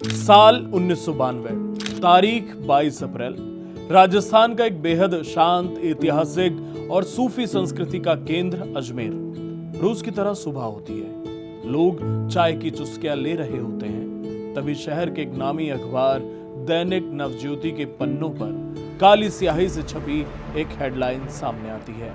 साल 1992, तारीख 22 अप्रैल। राजस्थान का एक बेहद शांत, ऐतिहासिक और सूफी संस्कृति का केंद्र अजमेर। रोज की तरह सुबह होती है, लोग चाय की चुस्कियां ले रहे होते हैं। तभी शहर के एक नामी अखबार दैनिक नवज्योति के पन्नों पर काली स्याही से छपी एक हेडलाइन सामने आती है।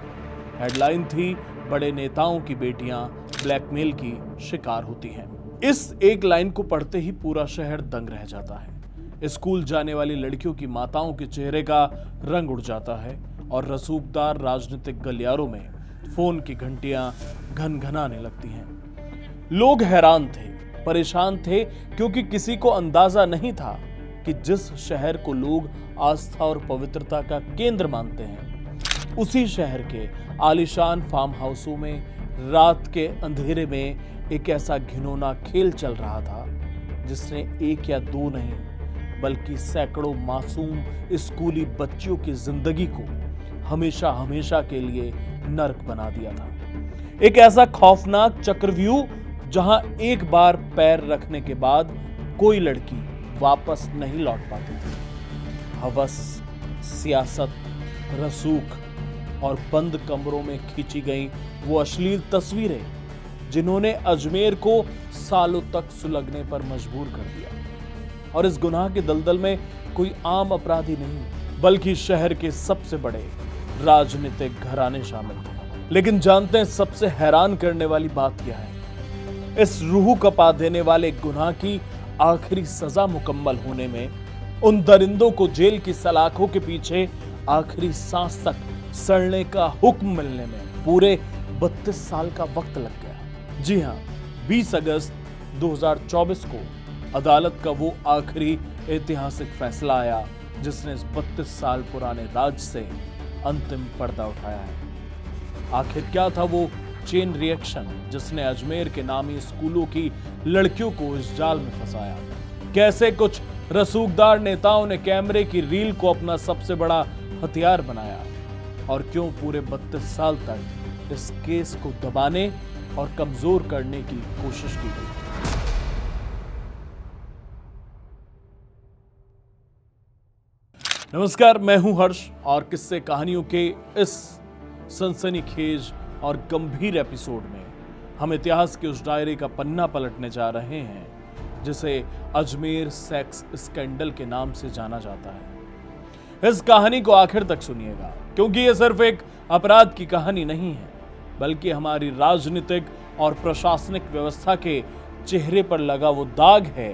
हेडलाइन थी, बड़े नेताओं की बेटियां ब्लैकमेल की शिकार होती हैं। इस एक लाइन को पढ़ते ही पूरा शहर दंग रह जाता है। स्कूल जाने वाली लड़कियों की माताओं के चेहरे का रंग उड़ जाता है और रसूखदार राजनीतिक गलियारों में फोन की घंटियां घनघनाने लगती हैं। लोग हैरान थे, परेशान थे, क्योंकि किसी को अंदाजा नहीं था कि जिस शहर को लोग आस्था और पवित्रता का केंद्र मानते हैं, उसी शहर के आलीशान फार्म हाउसों में रात के अंधेरे में एक ऐसा घिनौना खेल चल रहा था जिसने एक या दो नहीं बल्कि सैकड़ों मासूम स्कूली बच्चियों की जिंदगी को हमेशा हमेशा के लिए नर्क बना दिया था। एक ऐसा खौफनाक चक्रव्यूह जहां एक बार पैर रखने के बाद कोई लड़की वापस नहीं लौट पाती थी। हवस, सियासत, रसूख और बंद कमरों में खींची गई वो अश्लील तस्वीरें जिन्होंने अजमेर को सालों तक सुलगने पर मजबूर कर दिया। और इस गुनाह के दलदल में कोई आम अपराधी नहीं, बल्कि शहर के सबसे बड़े राजनीतिक घराने शामिल थे। लेकिन जानते हैं सबसे हैरान करने वाली बात क्या है? इस रूह कपा देने वाले गुनाह की आखिरी सजा मुकम्मल होने में, उन दरिंदों को जेल की सलाखों के पीछे आखिरी सांस तक सड़ने का हुक्म मिलने में पूरे 32 साल का वक्त लग गया। जी हां, 20 अगस्त 2024 को अदालत का वो आखिरी ऐतिहासिक फैसला आया जिसने इस 32 साल पुराने राज से अंतिम पर्दा उठाया है। आखिर क्या था वो चेन रिएक्शन जिसने अजमेर के नामी स्कूलों की लड़कियों को इस जाल में फंसाया? कैसे कुछ रसूखदार नेताओं ने कैमरे की रील को अपना सबसे बड़ा हथियार बनाया? और क्यों पूरे 32 साल तक इस केस को दबाने और कमजोर करने की कोशिश की गई? नमस्कार, मैं हूं हर्ष और किस्से कहानियों के इस सनसनीखेज और गंभीर एपिसोड में हम इतिहास के उस डायरे का पन्ना पलटने जा रहे हैं जिसे अजमेर सेक्स स्कैंडल के नाम से जाना जाता है। इस कहानी को आखिर तक सुनिएगा, क्योंकि यह सिर्फ एक अपराध की कहानी नहीं है, बल्कि हमारी राजनीतिक और प्रशासनिक व्यवस्था के चेहरे पर लगा वो दाग है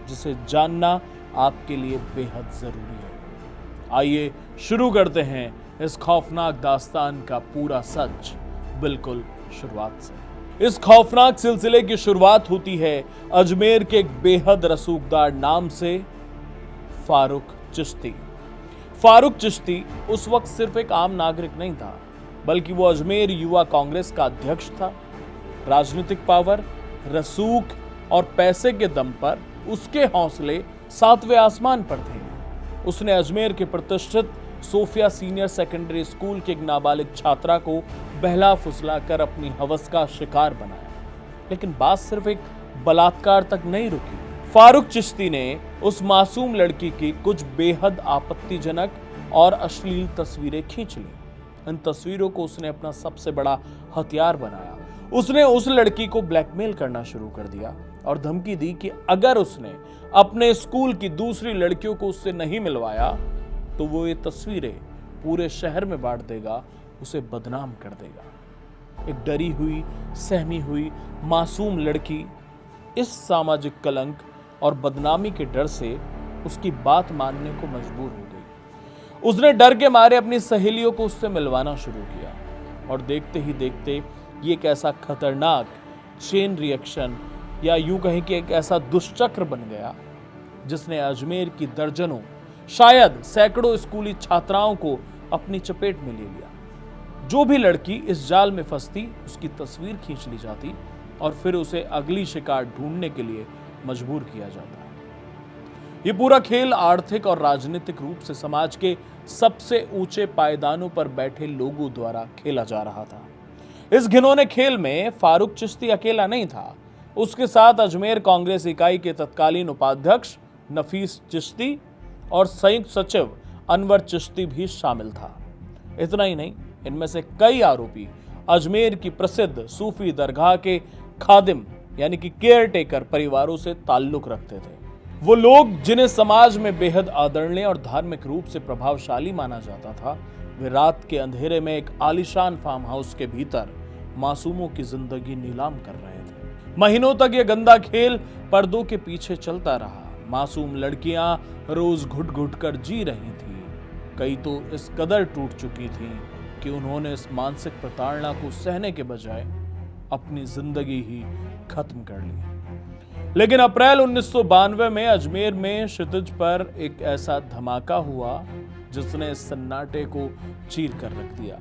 जिसे जानना आपके लिए बेहद जरूरी है। आइए शुरू करते हैं इस खौफनाक दास्तान का पूरा सच बिल्कुल शुरुआत से। इस खौफनाक सिलसिले की शुरुआत होती है अजमेर के एक बेहद रसूखदार नाम से, फारूक चिश्ती। फारूक चिश्ती उस वक्त सिर्फ एक आम नागरिक नहीं था, बल्कि वो अजमेर युवा कांग्रेस का अध्यक्ष था। राजनीतिक पावर, रसूख और पैसे के दम पर उसके हौसले सातवें आसमान पर थे। उसने अजमेर के प्रतिष्ठित सोफिया सीनियर सेकेंडरी स्कूल के एक नाबालिग छात्रा को बहला फुसला कर अपनी हवस का शिकार बनाया। लेकिन बात सिर्फ एक बलात्कार तक नहीं रुकी। फारूक चिश्ती ने उस मासूम लड़की की कुछ बेहद आपत्तिजनक और अश्लील तस्वीरें खींच ली। इन तस्वीरों को उसने अपना सबसे बड़ा हथियार बनाया। उसने उस लड़की को ब्लैकमेल करना शुरू कर दिया और धमकी दी कि अगर उसने अपने स्कूल की दूसरी लड़कियों को उससे नहीं मिलवाया तो वो ये तस्वीरें पूरे शहर में बांट देगा, उसे बदनाम कर देगा। एक डरी हुई, सहमी हुई मासूम लड़की इस सामाजिक कलंक और बदनामी के डर से उसकी बात मानने को मजबूर हो गई। उसने डर के मारे अपनी सहेलियों को उससे मिलवाना शुरू किया और देखते ही देखते ये एक ऐसा खतरनाक चेन रिएक्शन, या यूं कहें कि एक ऐसा दुष्चक्र बन गया जिसने अजमेर की दर्जनों, शायद सैकड़ों स्कूली छात्राओं को अपनी चपेट में ले लिया। जो भी लड़की इस जाल में फंसती, उसकी तस्वीर खींच ली जाती और फिर उसे अगली शिकार ढूंढने के लिए मजबूर किया जाता। ये पूरा खेल आर्थिक और राजनीतिक रूप से समाज के सबसे ऊंचे पायदानों पर बैठे लोगों द्वारा खेला जा रहा था। इस घिनौने खेल में फारूक चिश्ती अकेला नहीं था, उसके साथ अजमेर कांग्रेस इकाई के तत्कालीन उपाध्यक्ष नफीस चिश्ती और संयुक्त सचिव अनवर चिश्ती भी शामिल था। इतना ही नहीं, इनमें से कई आरोपी अजमेर की प्रसिद्ध सूफी दरगाह के खादिम यानी कि केयर टेकर परिवारों से ताल्लुक रखते थे। वो लोग जिन्हें समाज में बेहद आदरणीय और धार्मिक रूप से प्रभावशाली माना जाता था, वे रात के अंधेरे में एक आलीशान फार्म हाउस के भीतर मासूमों की जिंदगी नीलाम कर रहे थे। महीनों तक यह गंदा खेल पर्दों के पीछे चलता रहा। मासूम लड़कियां रोज घुट घुट कर जी रही थी। कई तो इस कदर टूट चुकी थी कि उन्होंने इस मानसिक प्रताड़ना को सहने के बजाय अपनी जिंदगी ही खत्म कर ली। लेकिन अप्रैल 1992 में अजमेर में क्षितिज पर एक ऐसा धमाका हुआ जिसने इस सन्नाटे को चीर कर रख दिया।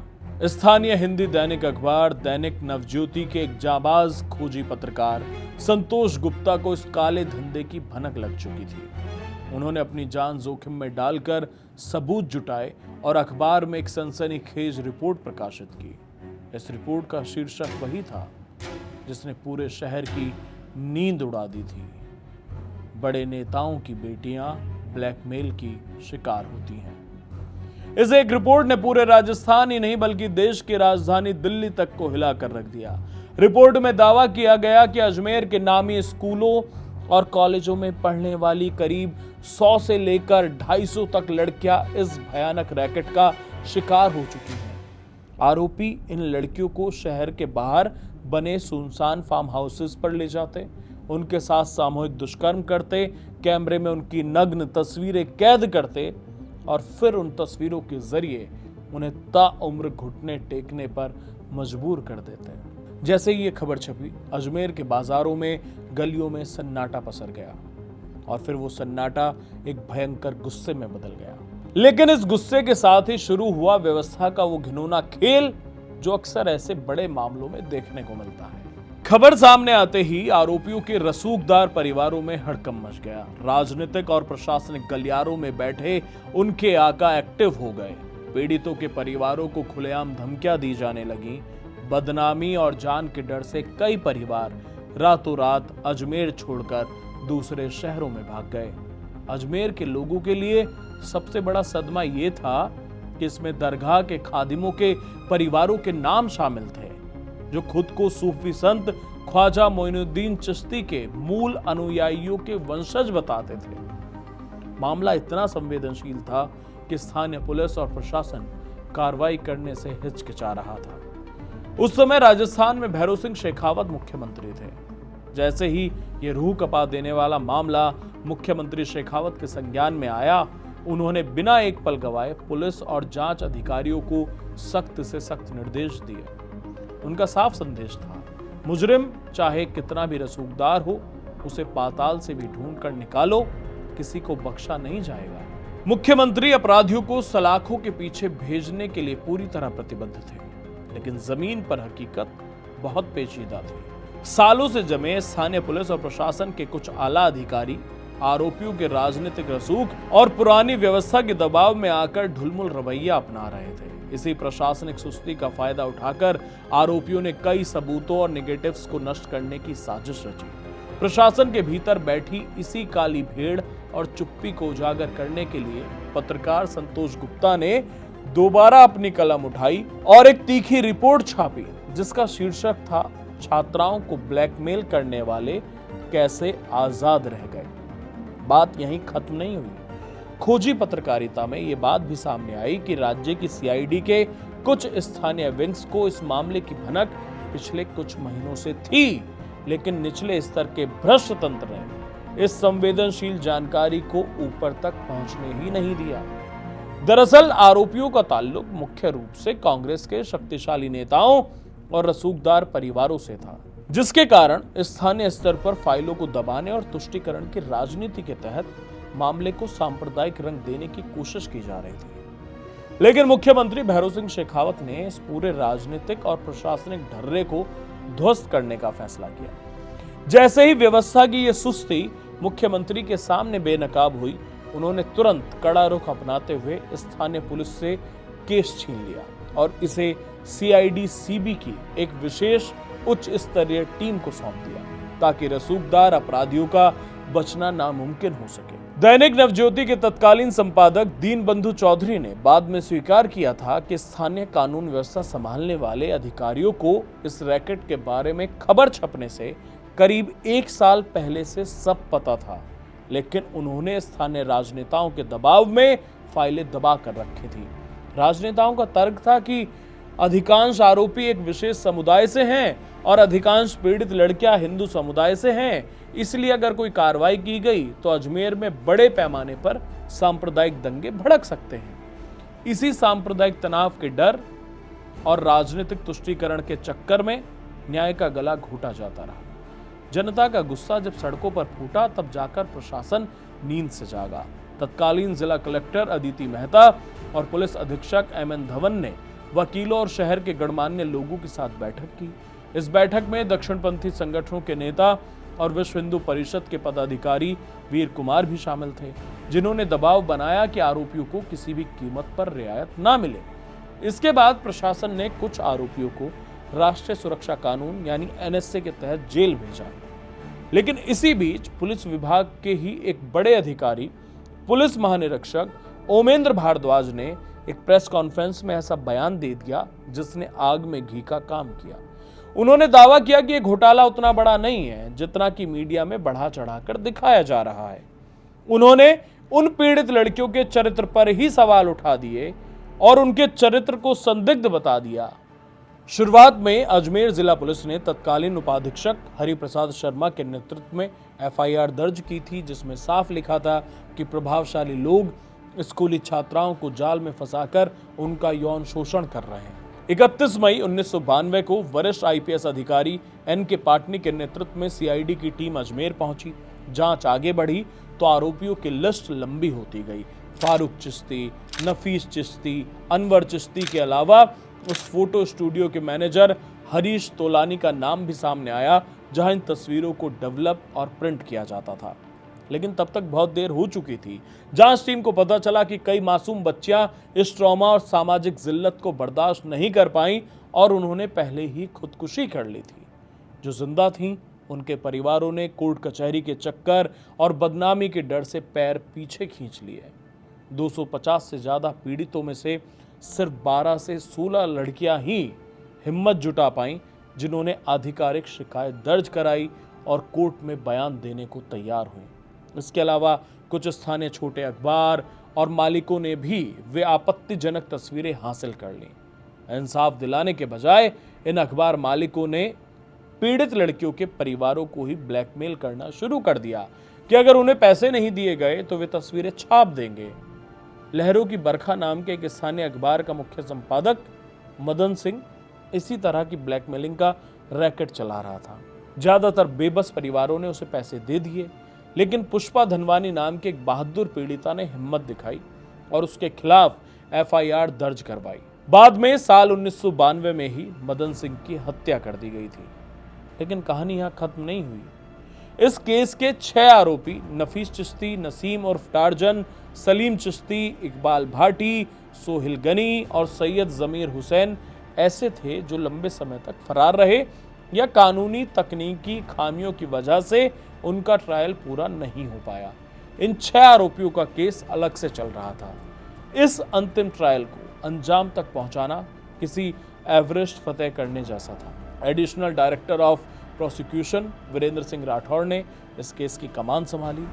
स्थानीय हिंदी दैनिक अखबार दैनिक नवज्योति के एक जाबाज खोजी पत्रकार संतोष गुप्ता को इस काले धंधे की भनक लग चुकी थी। उन्होंने अपनी जान जोखिम में डालकर सबूत जुटाए और अखबार में एक सनसनीखेज रिपोर्ट प्रकाशित की। इस रिपोर्ट का शीर्षक वही था जिसने पूरे शहर की नींद उड़ा दी थी। बड़े नेताओं की बेटियां ब्लैकमेल की शिकार होती हैं। इस एक रिपोर्ट ने पूरे राजस्थान ही नहीं बल्कि देश की राजधानी दिल्ली तक को हिला कर रख दिया। रिपोर्ट में दावा किया गया कि अजमेर के नामी स्कूलों और कॉलेजों में पढ़ने वाली करीब 100 से लेकर 250 तक लड़कियां इस भयानक रैकेट का शिकार हो चुकी हैं। आरोपी इन लड़कियों को शहर के बाहर बने सुनसान फार्म हाउसेस पर ले जाते, उनके साथ सामूहिक दुष्कर्म करते, कैमरे में उनकी नग्न तस्वीरें कैद करते और फिर उन तस्वीरों के जरिए उन्हें ताउम्र घुटने टेकने पर मजबूर कर देते। जैसे ही ये खबर छपी, अजमेर के बाजारों में, गलियों में सन्नाटा पसर गया और फिर वो सन्नाटा एक भयंकर गुस्से में बदल गया। लेकिन इस गुस्से के साथ ही शुरू हुआ व्यवस्था का वो घिनौना खेल जो अक्सर ऐसे बड़े मामलों में देखने को मिलता है। खबर सामने आते ही आरोपियों के रसूखदार परिवारों में हड़कंप मच गया। राजनीतिक और प्रशासनिक गलियारों में बैठे उनके आका एक्टिव हो गए। पीड़ितों के परिवारों को खुलेआम धमकियां दी जाने लगी। बदनामी और जान के डर से कई परिवार रातों रात अजमेर छोड़कर दूसरे शहरों में भाग गए। अजमेर के लोगों के लिए सबसे बड़ा सदमा यह था कि इसमें दरगाह के खादिमों के परिवारों के नाम शामिल थे, जो खुद को सूफी संत ख्वाजा मोइनुद्दीन चिश्ती के मूल अनुयायियों के वंशज बताते थे। मामला इतना संवेदनशील था कि स्थानीय पुलिस और प्रशासन कार्रवाई करने से हिचकिचा रहा था। उस समय राजस्थान में भैरों सिंह शेखावत मुख्यमंत्री थे। जैसे ही यह रूह कपा देने वाला मामला मुख्यमंत्री शेखावत के संज्ञान में आया, उन्होंने बिना एक पल गवाए पुलिस और जांच अधिकारियों को सख्त से सख्त निर्देश दिए। उनका साफ संदेश था, मुजरिम चाहे कितना भी रसूखदार हो, उसे पाताल से भी ढूंढ कर निकालो, किसी को बख्शा नहीं जाएगा। मुख्यमंत्री अपराधियों को सलाखों के पीछे भेजने के लिए पूरी तरह प्रतिबद्ध थे, लेकिन जमीन पर हकीकत बहुत पेचीदा थी। सालों से जमे स्थानीय पुलिस और प्रशासन के कुछ आला अधिकारी आरोपियों के राजनीतिक रसूख और पुरानी व्यवस्था के दबाव में आकर ढुलमुल रवैया अपना रहे थे। इसी प्रशासनिक सुस्ती का फायदा उठाकर आरोपियों ने कई सबूतों और नेगेटिव्स को नष्ट करने की साजिश रची। प्रशासन के भीतर बैठी इसी काली भेड़ और चुप्पी को उजागर करने के लिए पत्रकार संतोष गुप्ता ने दोबारा अपनी कलम उठाई और एक तीखी रिपोर्ट छापी, जिसका शीर्षक था, छात्राओं को ब्लैकमेल करने वाले कैसे आजाद रह गए। बात यहीं खत्म नहीं हुई। खोजी पत्रकारिता में यह बात भी सामने आई कि राज्य की सीआईडी के कुछ स्थानीय विंग्स को इस मामले की भनक पिछले कुछ महीनों से थी, लेकिन निचले स्तर के भ्रष्ट तंत्र ने इस संवेदनशील जानकारी को ऊपर तक पहुंचने ही नहीं दिया। दरअसल आरोपियों का ताल्लुक मुख्य रूप से कांग्रेस के शक्तिशाली नेताओं और रसूखदार परिवारों से था, जिसके कारण स्थानीय स्तर पर फाइलों को दबाने और तुष्टीकरण की राजनीति के तहत मामले को सांप्रदायिक रंग देने की कोशिश की जा रही थी। लेकिन मुख्यमंत्री भैरों सिंह शेखावत ने इस पूरे राजनीतिक और प्रशासनिक ढर्रे को ध्वस्त करने का फैसला किया। जैसे ही व्यवस्था की यह सुस्ती मुख्यमंत्री के सामने बेनकाब हुई, उन्होंने तुरंत कड़ा रुख अपनाते हुए स्थानीय पुलिस से केस छीन लिया और इसे सीआईडी सीबी की एक विशेष उच्च स्तरीय टीम को सौंप दिया। ताकि रसूखदार अपराधियों का बचना नामुमकिन हो सके। दैनिक नवज्योति के तत्कालीन संपादक दीनबंधु चौधरी ने बाद में स्वीकार किया था कि स्थानीय कानून व्यवस्था संभालने वाले अधिकारियों को इस रैकेट के बारे में खबर छपने से करीब 1 साल पहले से सब पता था, लेकिन उन्होंने स्थानीय राजनेताओं के दबाव में फाइलें दबा कर रखी थी। राजनेताओं का तर्क था कि अधिकांश आरोपी एक विशेष समुदाय से हैं और अधिकांश पीड़ित लड़कियां हिंदू समुदाय से हैं, इसलिए अगर कोई कार्रवाई की गई तो अजमेर में बड़े पैमाने पर सांप्रदायिक दंगे भड़क सकते हैं। इसी सांप्रदायिक तनाव के डर और राजनीतिक तुष्टीकरण के चक्कर में न्याय का गला घोटा जाता रहा। जनता का गुस्सा जब सड़कों पर फूटा तब जाकर प्रशासन नींद से जागा। तत्कालीन जिला कलेक्टर अदिति मेहता और पुलिस अधीक्षक एमएन धवन ने वकीलों और शहर के गणमान्य लोगों के साथ बैठक की। इस बैठक में दक्षिणपंथी संगठनों के नेता और विश्व हिंदू परिषद के पदाधिकारी वीर कुमार भी शामिल थे, जिन्होंने दबाव बनाया कि आरोपियों को किसी भी कीमत पर रियायत ना मिले। इसके बाद प्रशासन ने कुछ आरोपियों को राष्ट्रीय सुरक्षा कानून यानी एनएसए के तहत जेल भेजा। लेकिन इसी बीच पुलिस विभाग के ही एक बड़े अधिकारी पुलिस महानिरीक्षक ओमेंद्र भारद्वाज ने एक प्रेस कॉन्फ्रेंस में ऐसा बयान दे दिया जिसने आग में घी का काम किया। उन्होंने दावा किया कि यह घोटाला उतना बड़ा नहीं है जितना कि मीडिया में बढ़ा चढ़ाकर दिखाया जा रहा है। उन्होंने उन पीड़ित लड़कियों के चरित्र पर ही सवाल उठा दिए और उनके चरित्र को संदिग्ध बता दिया। शुरुआत में अजमेर जिला पुलिस ने तत्कालीन उपाधीक्षक हरिप्रसाद शर्मा के नेतृत्व में एफआईआर दर्ज की थी, जिसमें साफ लिखा था कि प्रभावशाली लोग स्कूली छात्राओं को जाल में फंसाकर उनका यौन शोषण कर रहे हैं। 31 मई 1992 को वरिष्ठ आईपीएस अधिकारी एन.के. पाटनी के नेतृत्व में सीआईडी की टीम अजमेर पहुंची। जांच आगे बढ़ी तो आरोपियों की लिस्ट लंबी होती गई। फारूक चिश्ती, नफीस चिश्ती, अनवर चिश्ती के अलावा उस फोटो स्टूडियो के मैनेजर हरीश तोलानी का नाम भी सामने आया, जहां इन तस्वीरों को डेवलप और प्रिंट किया जाता था। लेकिन तब तक बहुत देर हो चुकी थी। जांच टीम को पता चला कि कई मासूम बच्चियां इस ट्रॉमा और सामाजिक जिल्लत को बर्दाश्त नहीं कर पाईं और उन्होंने पहले ही खुदकुशी कर ली थी। जो जिंदा थीं, उनके परिवारों ने कोर्ट कचहरी के चक्कर और बदनामी के डर से पैर पीछे खींच लिए। 250 से ज्यादा पीड़ितों में से सिर्फ 12 से 16 लड़कियां ही हिम्मत जुटा पाईं, जिन्होंने आधिकारिक शिकायत दर्ज कराई और कोर्ट में बयान देने को तैयार हुई। इसके अलावा कुछ स्थानीय छोटे अखबार और मालिकों ने भी वे आपत्तिजनक तस्वीरें हासिल कर लीं। इंसाफ दिलाने के बजाय इन अखबार मालिकों ने पीड़ित लड़कियों के परिवारों को ही ब्लैकमेल करना शुरू कर दिया कि अगर उन्हें पैसे नहीं दिए गए तो वे तस्वीरें छाप देंगे। लहरों की बरखा नाम के एक स्थानीय अखबार का मुख्य संपादक मदन सिंह इसी तरह की ब्लैकमेलिंग का रैकेट चला रहा था। ज्यादातर बेबस परिवारों ने उसे पैसे दे दिए, लेकिन पुष्पा धनवानी नाम के एक बहादुर पीड़िता ने हिम्मत दिखाई और उसके खिलाफ एफआईआर दर्ज करवाई। बाद में साल 1992 में ही मदन सिंह की हत्या कर दी गई थी। लेकिन कहानी यहां खत्म नहीं हुई। इस केस के 6 आरोपी नफीस चिश्ती, नसीम उर्फ टार्जन, सलीम चिश्ती, इकबाल भाटी, सोहिल गनी और सैयद जमीर हुसैन ऐसे थे जो लंबे समय तक फरार रहे या कानूनी तकनीकी खामियों की वजह से उनका ट्रायल पूरा नहीं हो पाया। इन 6 आरोपियों का केस अलग से चल रहा था। इस अंतिम ट्रायल को अंजाम तक पहुंचाना किसी एवरेस्ट फतेह करने जैसा था। Additional director of prosecution Virendra Singh Rathore ने इस केस की कमान संभाली।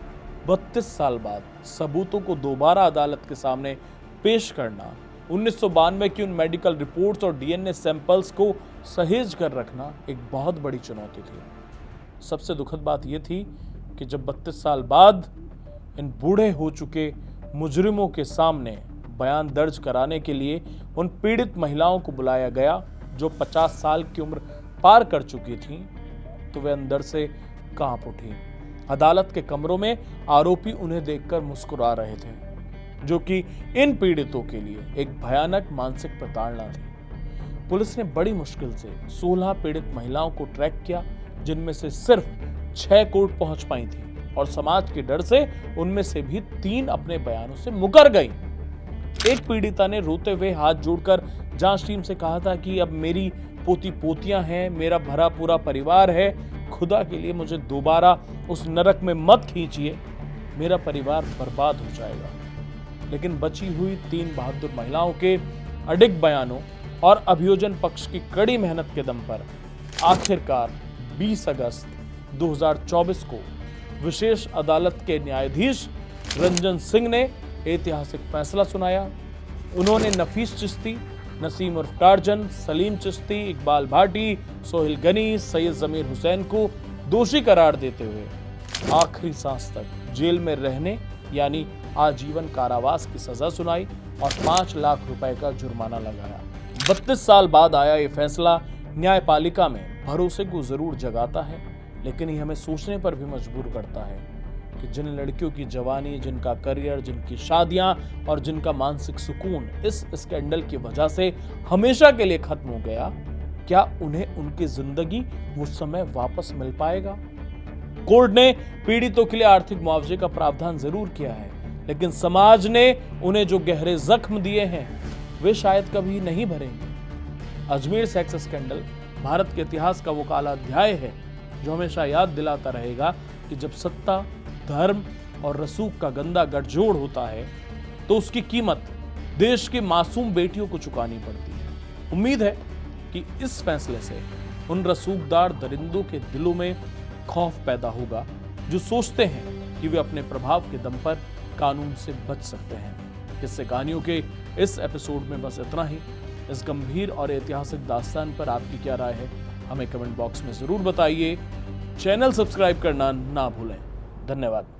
32 साल बाद सबूतों को दोबारा अदालत के सामने पेश करना, 1992 की उन मेडिकल रिपोर्ट्स और डीएनए सैंपल्स को सहेज कर रखना एक बहुत बड़ी चुनौती थी। सबसे दुखद बात यह थी कि जब 32 साल बाद इन बूढ़े हो चुके मुजरिमों के सामने बयान दर्ज कराने के लिए उन पीड़ित महिलाओं को बुलाया गया जो 50 साल की उम्र पार कर चुकी थीं, तो वे अंदर से कांप उठी। अदालत के कमरों में आरोपी उन्हें देखकर मुस्कुरा रहे थे, जो कि इन पीड़ितों के लिए एक भयानक मानसिक प्रताड़ना थी। पुलिस ने बड़ी मुश्किल से 16 पीड़ित महिलाओं को ट्रैक किया, जिनमें से सिर्फ 6 कोर्ट पहुंच पाई थी और समाज के डर से उनमें से भी 3 अपने बयानों से मुकर गई। एक पीड़िता ने रोते हुए हाथ जोड़कर जांच टीम से कहा था कि अब मेरी पोती पोतियां हैं, मेरा भरा पूरा परिवार है, खुदा के लिए मुझे दोबारा उस नरक में मत खींचिए, मेरा परिवार बर्बाद हो जाएगा। लेकिन बची हुई 3 बहादुर महिलाओं के अडिग बयानों और अभियोजन पक्ष की कड़ी मेहनत के दम पर आखिरकार 20 अगस्त 2024 को विशेष अदालत के न्यायाधीश रंजन सिंह ने ऐतिहासिक फैसला सुनाया। उन्होंने नफीस चिश्ती, नसीम उर्फ टार्जन, सलीम चिश्ती, इकबाल भाटी, सोहेल गनी, सैयद जमीर हुसैन को दोषी करार देते हुए आखिरी सांस तक जेल में रहने यानी आजीवन कारावास की सजा सुनाई और 5 लाख रुपए का जुर्माना लगाया। 32 साल बाद आया ये फैसला न्यायपालिका में भरोसे को जरूर जगाता है, लेकिन ये हमें सोचने पर भी मजबूर करता है कि जिन लड़कियों की जवानी, जिनका करियर, जिनकी शादियां और जिनका मानसिक सुकून इस स्कैंडल की वजह से हमेशा के लिए खत्म हो गया, क्या उन्हें उनकी जिंदगी वो समय वापस मिल पाएगा? कोर्ट ने पीड़ितों के लिए आर्थिक मुआवजे का प्रावधान जरूर किया है, लेकिन समाज ने उन्हें जो गहरे जख्म दिए हैं वे शायद कभी नहीं भरेंगे। अजमेर सेक्स स्कैंडल भारत के इतिहास का वो काला अध्याय है जो हमेशा याद दिलाता रहेगा कि जब सत्ता, धर्म और रसूख का गंदा गठजोड़ होता है तो उसकी कीमत देश की मासूम बेटियों को चुकानी पड़ती है। उम्मीद है कि इस फैसले से उन रसूखदार दरिंदों के दिलों में खौफ पैदा होगा जो सोचते हैं कि वे अपने प्रभाव के दम पर कानून से बच सकते हैं। किस्से कहानियों के इस एपिसोड में बस इतना ही। इस गंभीर और ऐतिहासिक दास्तान पर आपकी क्या राय है, हमें कमेंट बॉक्स में जरूर बताइए। चैनल सब्सक्राइब करना ना भूलें। धन्यवाद।